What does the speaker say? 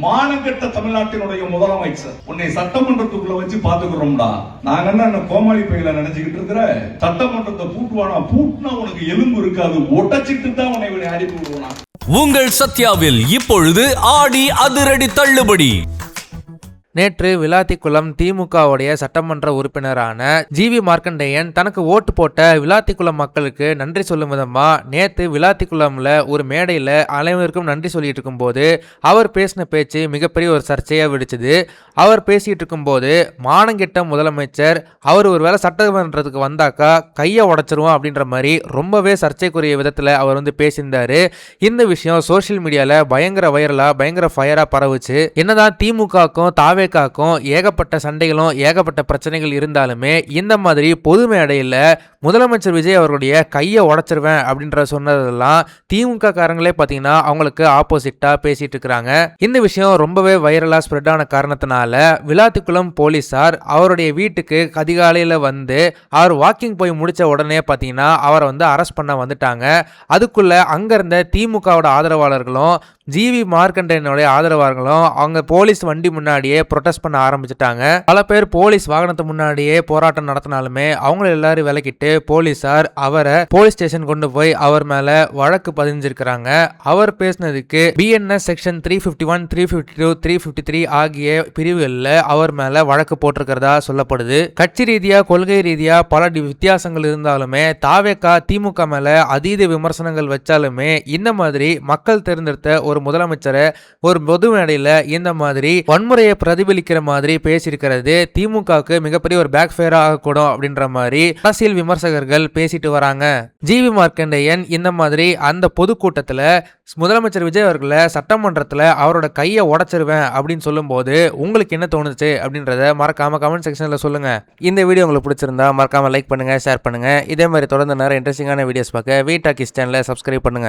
மானங்கெட்ட தமிழ்நாட்டினுடைய முதலமைச்சர் உன்னை சட்டமன்றத்துக்குள்ள வச்சு பாத்துக்கிறோம்டா. நாங்க என்ன கோமாளி பையில நினைச்சுக்கிட்டு இருக்கிற? சட்டமன்றத்தை பூட்டுவானா? பூட்டினா உனக்கு எலும்பு இருக்காது, ஒட்டச்சிட்டு தான் உன்னை அனுப்பி விடுவானா. உங்கள் சத்யாவில் இப்பொழுது ஆடி அதிரடி தள்ளுபடி. நேற்று விளாத்திக்குளம் திமுகவுடைய சட்டமன்ற உறுப்பினரான ஜிவி மார்க்கண்டேயன் தனக்கு ஓட்டு போட்ட விளாத்திக்குளம் மக்களுக்கு நன்றி சொல்லும் விதமா நேற்று விளாத்திக்குளம்ல ஒரு மேடையில அனைவருக்கும் நன்றி சொல்லிட்டு இருக்கும் போது அவர் பேசின பேச்சு மிகப்பெரிய ஒரு சர்ச்சையா வெடிச்சது. அவர் பேசிட்டு இருக்கும் போது மானங்கெட்ட முதலமைச்சர், அவர் ஒரு வேளை சட்டமன்றத்துக்கு வந்தாக்கா கையை உடைச்சிருவோம் அப்படின்ற மாதிரி ரொம்பவே சர்ச்சைக்குரிய விதத்துல அவர் பேசியிருந்தாரு. இந்த விஷயம் சோசியல் மீடியால பயங்கர வைரலா பயங்கர ஃபயரா பரவுச்சு. என்னதான் திமுகக்கும் தாவேக்காக்கும் ஏகப்பட்ட சண்டைகளும் ஏகப்பட்ட பிரச்சனைகள் இருந்தாலுமே இந்த மாதிரி பொது மேடையில் முதலமைச்சர் விஜய் அவர்களுடைய கையை உடைச்சிருவேன் அப்படின்ற சொன்னதெல்லாம் திமுக காரங்களே பார்த்தீங்கன்னா அவங்களுக்கு ஆப்போசிட்டா பேசிட்டு இருக்கிறாங்க. இந்த விஷயம் ரொம்பவே வைரலா ஸ்ப்ரெட் ஆன காரணத்தினால விளாத்திக்குளம் போலீசார் அவருடைய வீட்டுக்கு அதிகாலையில் வந்து அவர் வாக்கிங் போய் முடிச்ச உடனே பார்த்தீங்கன்னா அவரை அரெஸ்ட் பண்ண வந்துட்டாங்க. அதுக்குள்ள அங்க இருந்த திமுகவோட ஆதரவாளர்களும் ஜிவி மார்க்கண்டேயனுடைய ஆதரவாளர்களும் அவங்க போலீஸ் வண்டி முன்னாடியே ப்ரொடெஸ்ட் பண்ண ஆரம்பிச்சுட்டாங்க. பல பேர் போலீஸ் வாகனத்து முன்னாடியே போராட்டம் நடத்தினாலுமே அவங்கள எல்லாரும் விலக்கிட்டு போலீசார் அவரை போலீஸ் ஸ்டேஷன் கொண்டு போய் அவர் மேல வழக்கு பதிஞ்சிருக்கிறாங்க. அவர் பேசினதுக்கு பிஎன்எஸ் செக்ஷன் 351, 352, 353 ஆகிய பிரிவுகளில் அவர் மேல வழக்கு போட்டிருக்கிறதா சொல்லப்படுது. கட்சி ரீதியா கொள்கை ரீதியா பல வித்தியாசங்கள் இருந்தாலுமே தாவேகா திமுக மேல அதீத விமர்சனங்கள் வச்சாலுமே இந்த மாதிரி மக்கள் தேர்ந்தெடுத்த ஒரு முதலமைச்சரை ஒரு பொது மேடையில இந்த மாதிரி வன்முறையை பிரதிபலிக்கிற மாதிரி பேசியிருக்கிறது திமுகவுக்கு மிகப்பெரிய ஒரு பேக் ஃபயர் ஆகக்கூடும் அப்படின்ற மாதிரி அரசியல் விமர்சகர்கள் பேசிட்டு வராங்க. ஜிவி மார்க்கண்டேயன் இந்த மாதிரி அந்த பொதுக்கூட்டத்தில் முதலமைச்சர் விஜய் அவர்களை சட்டமன்றத்தில் அவரோட கையை உடைச்சிருவேன் அப்படின்னு சொல்லும் போது உங்களுக்கு என்ன தோணுச்சு அப்படின்றத மறக்காம கமெண்ட் செக்ஷன்ல சொல்லுங்க. இந்த வீடியோ உங்களுக்கு பிடிச்சிருந்தா மறக்காம லைக் பண்ணுங்க, ஷேர் பண்ணுங்க. இதே மாதிரி தொடர்ந்து நிறைய இன்ட்ரெஸ்டிங்கான வீடியோஸ் பார்க்க வீ டாக்கிஸ் சேனலை சப்ஸ்கிரைப் பண்ணுங்க.